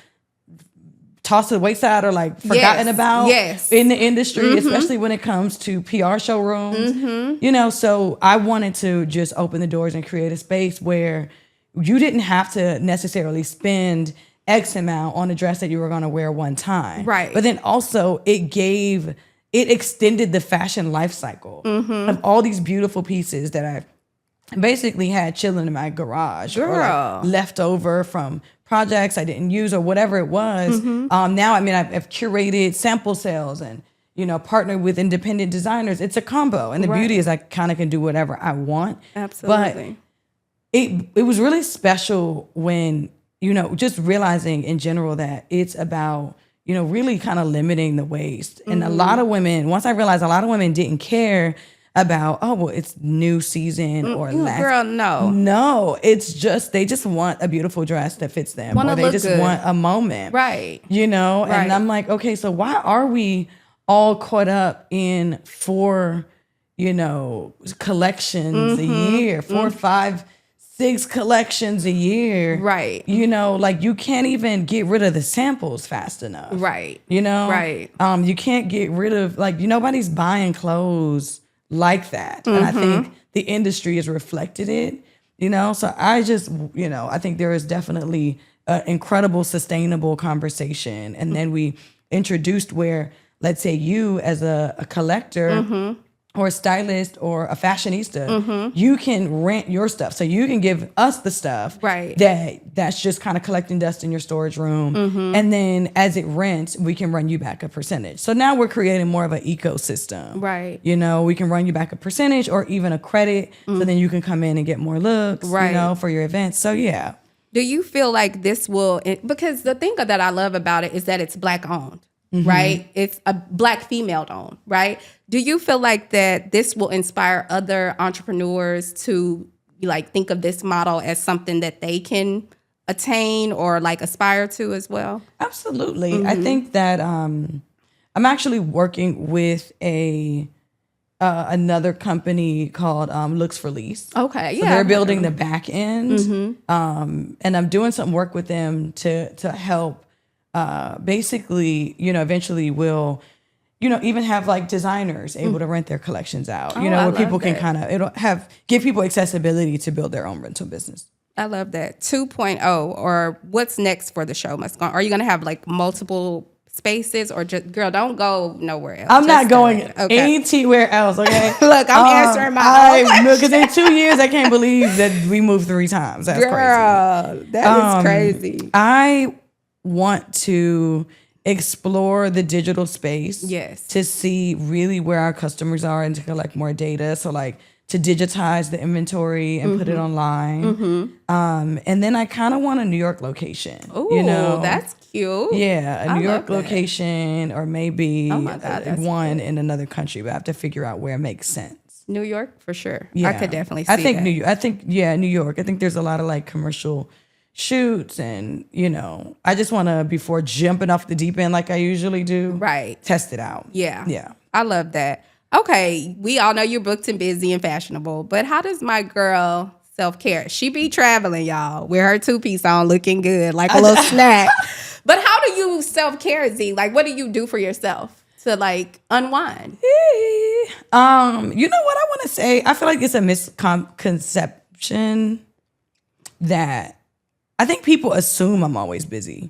tossed to the wayside or like forgotten about in the industry, especially when it comes to PR showrooms. You know, so I wanted to just open the doors and create a space where you didn't have to necessarily spend X amount on a dress that you were going to wear one time. Right. But then also it extended the fashion life cycle of all these beautiful pieces that I basically had chilling in my garage or like left over from projects I didn't use or whatever it was. Now, I mean, I've curated sample sales and, you know, partnered with independent designers. It's a combo. And the beauty is I kind of can do whatever I want. Absolutely. But it was really special when, you know, just realizing in general that it's about, you know, really kind of limiting the waste. And a lot of women, once I realized a lot of women didn't care about, oh, well, it's new season or last. Girl, no. No, it's just, they just want a beautiful dress that fits them. Or they just want a moment. Right. You know? Right. And I'm like, okay, so why are we all caught up in 4, you know, collections a year, 4, 5, 6 collections a year. Right. You know, like you can't even get rid of the samples fast enough. Right. You know? Right. You can't get rid of, like, nobody's buying clothes like that. And I think the industry has reflected it, you know? So I just, you know, I think there is definitely an incredible sustainable conversation. And then we introduced where, let's say you as a collector or a stylist or a fashionista, you can rent your stuff. So you can give us the stuff that's just kind of collecting dust in your storage room. And then as it rents, we can run you back a percentage. So now we're creating more of an ecosystem. Right. You know, we can run you back a percentage or even a credit. So then you can come in and get more looks, you know, for your events. So yeah. Do you feel like this will, because the thing that I love about it is that it's Black owned. Right? It's a Black female owned, right? Do you feel like that this will inspire other entrepreneurs to like think of this model as something that they can attain or like aspire to as well? Absolutely. I think that I'm actually working with another company called Looks for Lease. Okay, so they're building the back end, and I'm doing some work with them to help. Basically, you know, eventually we'll, you know, even have like designers able to rent their collections out, you know, where people can kind of give people accessibility to build their own rental business. I love that. 2.0, or what's next for the show, Muscon? Are you going to have like multiple spaces or just, girl, don't go nowhere else. I'm not going anywhere else, okay? Look, I'm answering my own question. Because in 2 years, I can't believe that we moved 3 times. That's crazy. Girl, that is crazy. I want to explore the digital space to see really where our customers are and to collect more data. So like to digitize the inventory and put it online. And then I kind of want a New York location. Oh, you know? That's cute. Yeah, a New York location or maybe one cute. in another country, but I have to figure out where it makes sense. New York, for sure. Yeah. I could definitely see that. New York. I think there's a lot of like commercial shoots and, you know, I just want to, before jumping off the deep end like I usually do, test it out. Yeah. I love that. Okay, we all know you're booked and busy and fashionable, but how does my girl self-care? She be traveling, y'all, with her 2-piece on looking good, like a little snack. But how do you self-care, Z? Like, what do you do for yourself to like unwind? You know what I want to say? I feel like it's a misconception that I think people assume I'm always busy.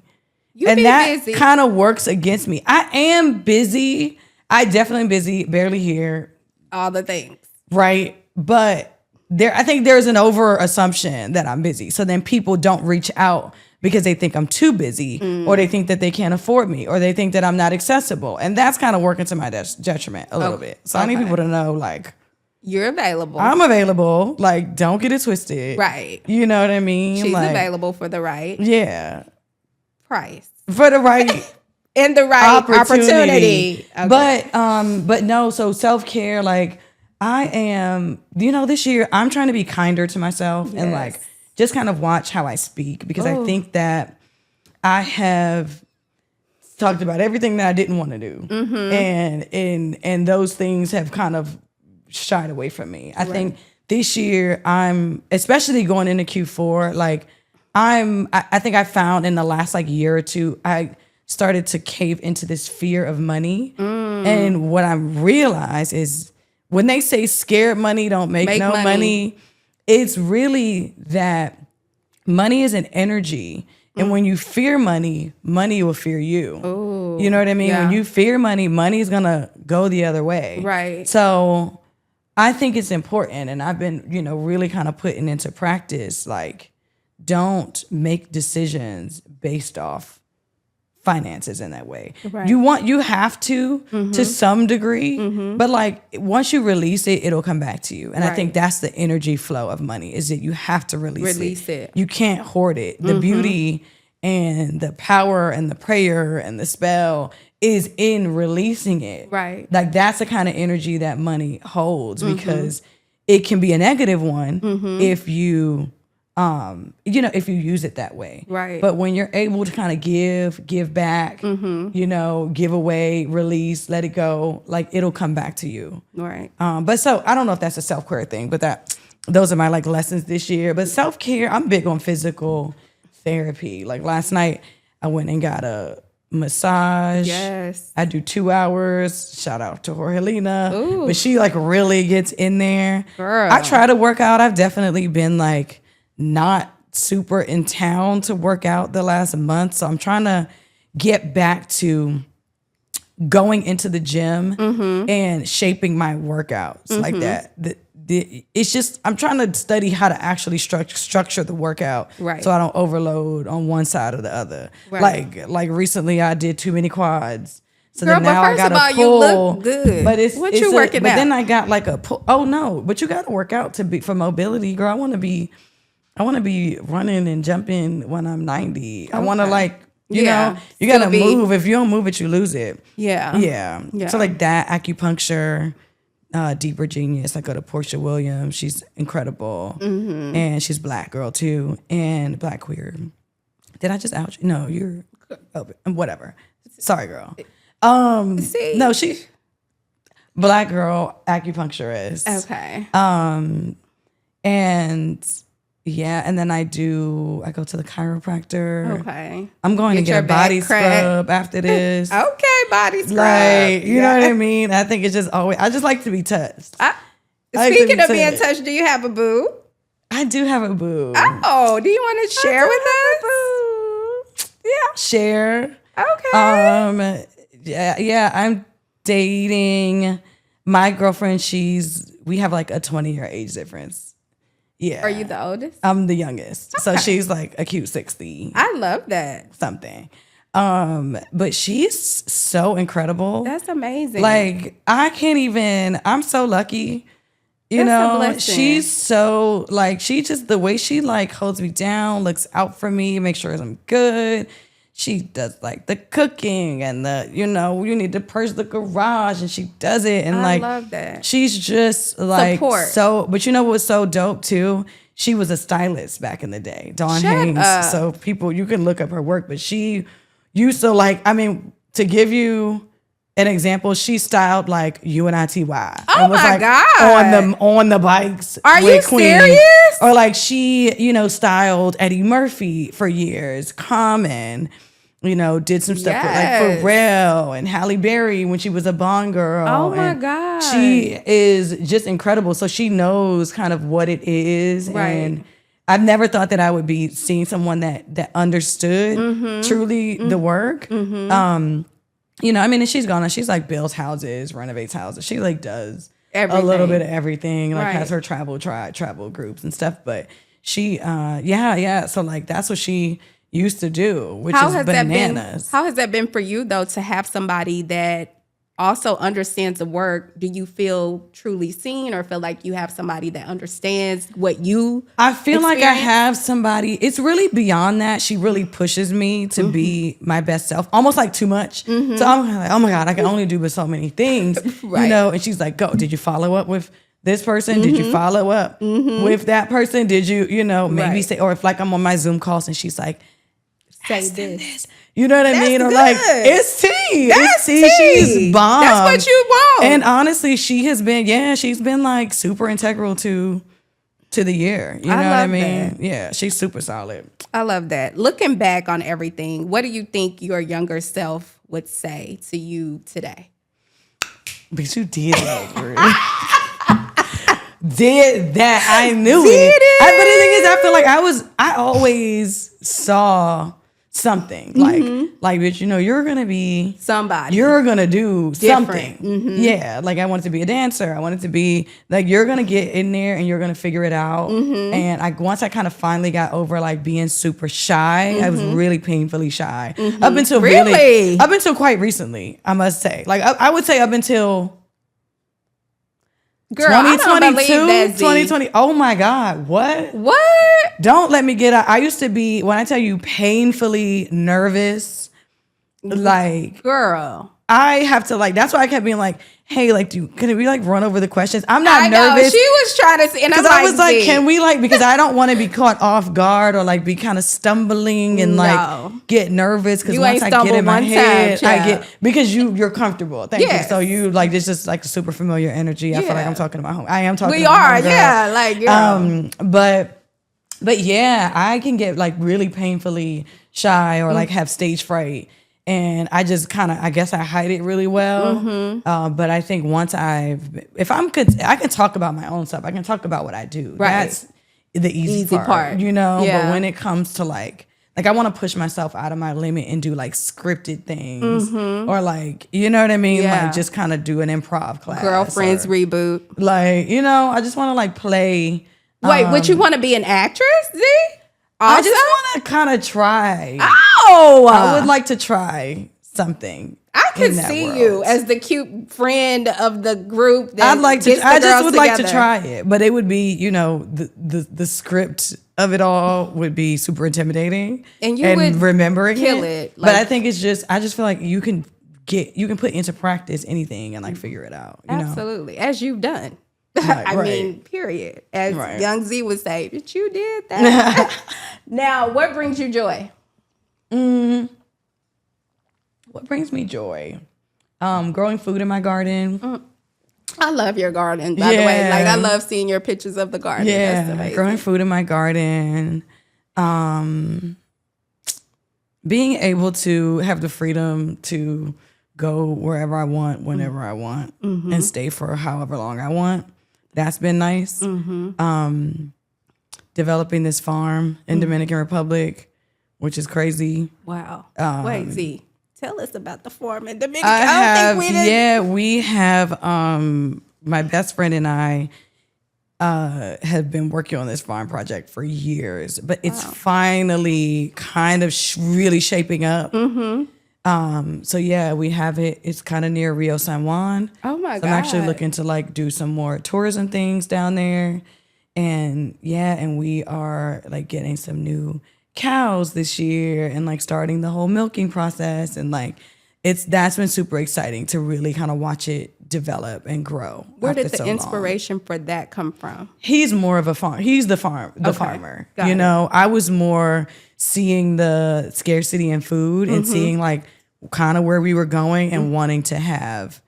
And that kind of works against me. I am busy. I definitely am busy, barely here. All the things. Right. But I think there's an over assumption that I'm busy. So then people don't reach out because they think I'm too busy or they think that they can't afford me or they think that I'm not accessible. And that's kind of working to my detriment a little bit. So I need people to know, like, you're available. I'm available. Like, don't get it twisted. Right. You know what I mean? She's like, available for the right price. For the right and the right opportunity. Okay. But no, so self-care, like I am, you know, this year I'm trying to be kinder to myself and like just kind of watch how I speak because I think that I have talked about everything that I didn't want to do. And those things have kind of shied away from me. I think this year I'm, especially going into Q4, like I think I found in the last like year or two, started to cave into this fear of money. And what I realized is when they say scared money don't make no money, it's really that money is an energy. And when you fear money, money will fear you. Ooh, you know what I mean? When you fear money, money is going to go the other way. Right. So I think it's important. And I've been, really kind of putting into practice, like, don't make decisions based off finances in that way. Right. You have to some degree, but like once you release it, it'll come back to you. And I think that's the energy flow of money, is that you have to release it. You can't hoard it. The beauty and the power and the prayer and the spell is in releasing it. Right. Like that's the kind of energy that money holds, because it can be a negative one if you if you use it that way. Right. But when you're able to kind of give back, give away, release, let it go, like it'll come back to you. Right. But so I don't know if that's a self-care thing, but those are my like lessons this year. But self-care, I'm big on physical therapy. Like last night I went and got a massage. Yes. I do 2 hours. Shout out to Jorgelina. Ooh. But she like really gets in there. Girl. I try to work out. I've definitely been like not super in town to work out the last month. So I'm trying to get back to going into the gym and shaping my workouts like that. It's just, I'm trying to study how to actually structure the workout so I don't overload on one side or the other. Right. Like recently I did too many quads. So then now I got to pull. You look good. But you working out? But then I got like a pull. Oh no, but you got to work out for mobility, girl. I want to be running and jumping when I'm 90. I want to like, you know, you got to move. If you don't move it, you lose it. Yeah. So like that, acupuncture, Deeper Genius. I go to Portia Williams. She's incredible. And she's Black girl too. And Black queer. Did I just out you? No, you're whatever. Sorry, girl. No, she Black girl acupuncturist. Okay. And then I go to the chiropractor. Okay. I'm going to get a body scrub after this. Okay, body scrub. Like, you know what I mean? I think it's just always, I just like to be touched. Speaking of being touched, do you have a boo? I do have a boo. Oh, do you want to share with us? Yeah. Share. Okay. Yeah, I'm dating my girlfriend. We have like a 20-year age difference. Yeah. Are you the oldest? I'm the youngest. Okay. So she's like a cute 60. I love that. Something. But she's so incredible. That's amazing. Like, I'm so lucky. She's so like, she just, the way she like holds me down, looks out for me, makes sure I'm good. She does like the cooking and you need to purge the garage, and she does it. And I love that. She's just like support. So, but you know what's so dope too? She was a stylist back in the day, Dawn Haynes. So people, you can look up her work, but she used to to give you an example, she styled like UNITY. Oh and was my God. On the bikes. Are you serious? Or like she, styled Eddie Murphy for years, Common. Did some stuff with like Pharrell and Halle Berry when she was a Bond girl. Oh my God. She is just incredible. So she knows kind of what it is. Right. And I've never thought that I would be seeing someone that understood truly the work. And she's gone and she's like builds houses, renovates houses. She like does everything. A little bit of everything, like has her travel groups and stuff. But she, So like that's what she used to do, which is bananas. How has that been for you though, to have somebody that also understands the work? Do you feel truly seen, or feel like you have somebody that understands what you I feel experience? Like I have somebody. It's really beyond that. She really pushes me to be my best self, almost like too much. So I'm like, oh my God, I can only do so many things, and she's like, go, did you follow up with this person? Did you follow up with that person? Did you, maybe say, or if like I'm on my Zoom calls and she's like, say this. You know what I mean? Or like, it's tea. It's tea. She's bomb. That's what you want. And honestly, she's been like super integral to to the year. You know what I mean? That. Yeah, she's super solid. I love that. Looking back on everything, what do you think your younger self would say to you today? Bitch, you did that, girl. Did that. I knew it. But the thing is, I feel like I always saw something. Like, bitch, you know, you're going to be somebody. You're going to do different. Something. Mm-hmm. Yeah. Like, I wanted to be a dancer. I wanted to be, like, you're going to get in there and you're going to figure it out. Mm-hmm. And once I kind of finally got over, like, being super shy, I was really painfully shy. Mm-hmm. Up until quite recently, I must say. Like, I would say up until... Girl, 2022, 2020. Oh my God. What? Don't let me get out. I used to be, when I tell you, painfully nervous. Like, girl, I have to, like, that's why I kept being like, hey, like, can we like run over the questions? I'm not nervous. Know. She was trying to say, and I was like, can we like, because I don't want to be caught off guard or like be kind of stumbling and like get nervous. Because once I get in my head, I get, because you're comfortable. Thank you. So you like, it's just like a super familiar energy. I feel like I'm talking about home. I am talking about home. We are, like, girl. But yeah, I can get like really painfully shy or like have stage fright. And I just kind of, I guess I hide it really well. Mm-hmm. But I think once I can talk about my own stuff. I can talk about what I do. Right. That's the easy part, you know? Yeah. But when it comes to like I want to push myself out of my limit and do like scripted things or like, you know what I mean? Yeah. Like just kind of do an improv class. Girlfriends reboot. Like, you know, I just want to like play. Wait, would you want to be an actress, Z? Also? I just want to kind of try. Oh! I would like to try something. I could see you as the cute friend of the group. That I just would like to try it, but it would be, you know, the script of it all would be super intimidating, and would remembering kill it. Like, but I think it's just, I just feel like you can put into practice anything and like figure it out. You Absolutely, know? As you've done. I mean, period. As young Z would say, but you did that. Now, what brings you joy? What brings me joy? Growing food in my garden. I love your garden, by the way. Like, I love seeing your pictures of the garden. Yeah, that's amazing. Growing food in my garden. Being able to have the freedom to go wherever I want, whenever I want, and stay for however long I want. That's been nice. Developing this farm in Dominican Republic, which is crazy. Wow. Wait, Z, tell us about the farm in Dominican. We have, my best friend and I have been working on this farm project for years, but it's finally kind of really shaping up. So yeah, we have it. It's kind of near Rio San Juan. Oh my God. I'm actually looking to like do some more tourism things down there. And we are like getting some new cows this year and like starting the whole milking process. And like, that's been super exciting to really kind of watch it develop and grow. Where did the inspiration for that come from? He's more of a farm. He's the farmer. You know, I was more seeing the scarcity in food and seeing like kind of where we were going and wanting to have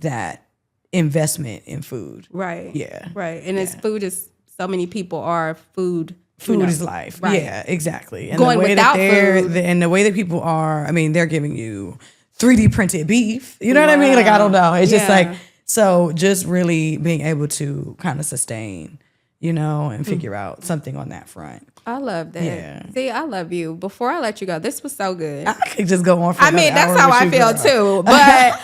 that investment in food. Right. Yeah. Right. And it's food is, so many people are food. Food is life. Right. Yeah, exactly. And going the way without food. And the way that people are, I mean, they're giving you 3D printed beef. You know what I mean? Like, I don't know. It's just like, so just really being able to kind of sustain, you know, and figure out something on that front. I love that. Yeah. See, I love you. Before I let you go, this was so good. I could just go on for that's how I feel too. But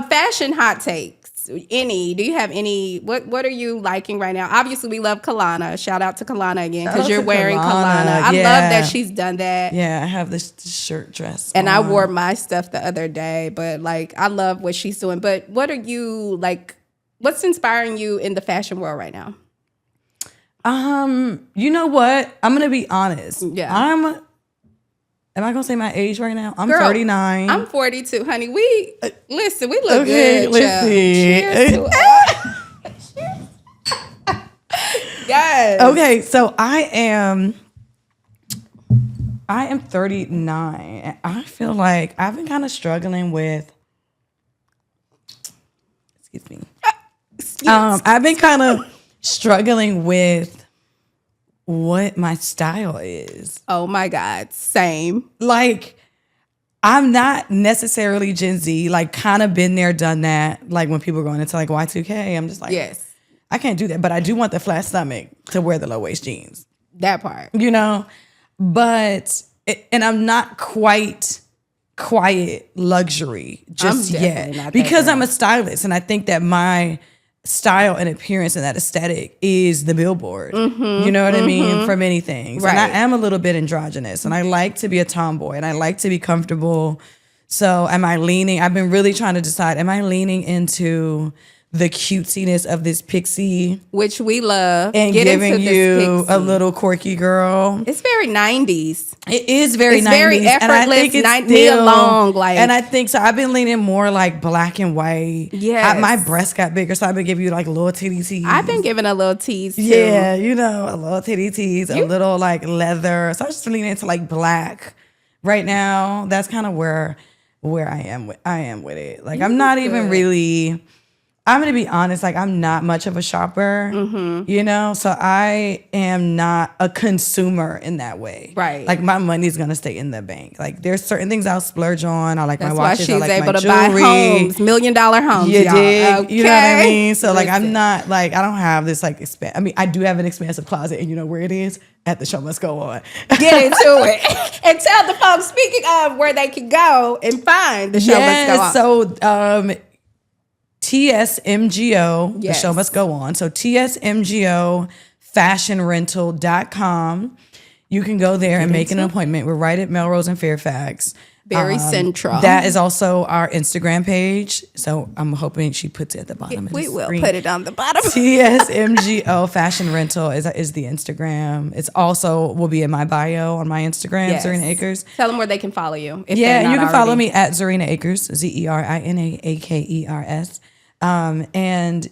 fashion hot takes. Do you have any, what are you liking right now? Obviously, we love Kalana. Shout out to Kalana again, because you're wearing Kalana. I love that she's done that. Yeah, I have this shirt dress and I wore my stuff the other day, but like, I love what she's doing. But what are you, like, what's inspiring you in the fashion world right now? You know what? I'm going to be honest. Yeah. Am I gonna say my age right now? I'm 39. I'm 42, honey. We look good. Listen. Cheers to yes. Okay, so I am 39, and I feel like I've been kind of struggling with. Excuse me. I've been kind of struggling with what my style is. Oh my God. Same. Like, I'm not necessarily Gen Z, like kind of been there, done that. Like when people are going into like Y2K, I'm just like, Yes. I can't do that. But I do want the flat stomach to wear the low waist jeans, That part. you know? But, and I'm not quite quiet luxury just definitely yet not that because girl. I'm a stylist and I think that my style and appearance and that aesthetic is the billboard. You know what I mean? For many things. And I Right. am a little bit androgynous and I like to be a tomboy and I like to be comfortable. So I've been really trying to decide, am I leaning into the cutesiness of this pixie Which we love. and Get giving into you this a pixie. little quirky girl? It's very 90s. It is very It's 90s. very and I think effortless, it's Nia still, Long, like- and I think so. I've been leaning more like black and white. Yes. My breasts got bigger, so I've been giving you like little titty tees. I've been giving a little tease too. Yeah, you know, a little titty tees, a little like leather. So I was just leaning into like black right now. That's kind of where I am with it. Like I'm not even really. I'm going to be honest, like I'm not much of a shopper, you know? So I am not a consumer in that way. Right. Like my money's going to stay in the bank. Like there's certain things I'll splurge on. I like That's my why watches, she's I like able my to buy jewelry. homes, $1 million homes. You y'all. dig? Okay. You know what I mean? So like I'm Listen. not like, I don't have this like, I do have an expansive closet and you know where it is? At the Show Must Go On. Get into it and tell the folks, speaking of, where they can go and find the show must go on. So TSMGO, the Yes. show must go on. So TSMGOFashionrental.com. You can go there and make an appointment. We're right at Melrose and Fairfax. Very central. That is also our Instagram page. So I'm hoping she puts it at the bottom of the We will screen. put it on the bottom. TSMGO Fashion Rental is the Instagram. It's also will be in my bio on my Instagram, Yes. Zerina Akers. Tell them where they can follow you. If Yeah, they're and not you can follow already. me at Zerina Akers, ZerinaAkers. And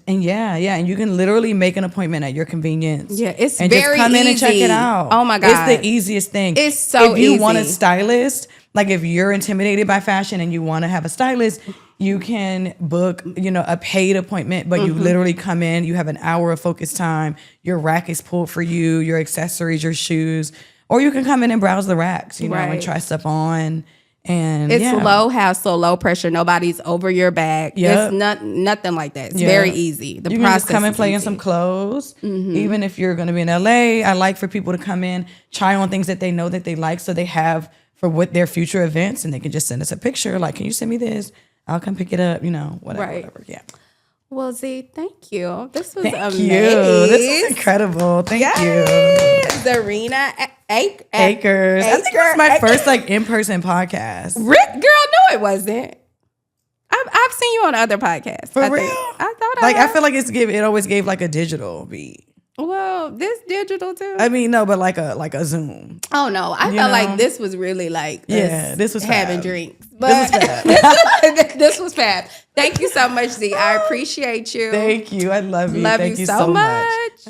and you can literally make an appointment at your convenience. Yeah, it's and very just come in and check easy. it out. Oh my God. It's the easiest thing. It's so if you want a easy. stylist, like if you're intimidated by fashion and you want to have a stylist, you can book, a paid appointment, but you literally come in, you have an hour of focus time, your rack is pulled for you, your accessories, your shoes, or you can come in and browse the racks, and Right. try stuff on. And It's yeah. low hassle, low pressure. Nobody's over your back. Yep. It's nothing like that. It's Yeah. very easy. The You process can just come and is play in easy. some clothes. Even if you're going to be in LA, I like for people to come in, try on things that they know that they like, so they have for what their future events, and they can just send us a picture. Like, can you send me this? I'll come pick it up. Whatever. Right. Whatever. Yeah. Well, Z, thank you. This was Thank amazing. you. This is incredible. Thank you. Zerina Akers. I think it was my first in-person podcast. Rick, girl, no, it wasn't. I've seen you on other podcasts. For I real? think. I thought I feel like it always gave like a digital beat. Well, this digital too. I mean, no, but like a Zoom. Oh no, I felt like this was really like us this was having fab. drinks. But This was fab. this was fab. Thank you so much, Z. I appreciate you. Thank you. I love you. Love Thank you so much.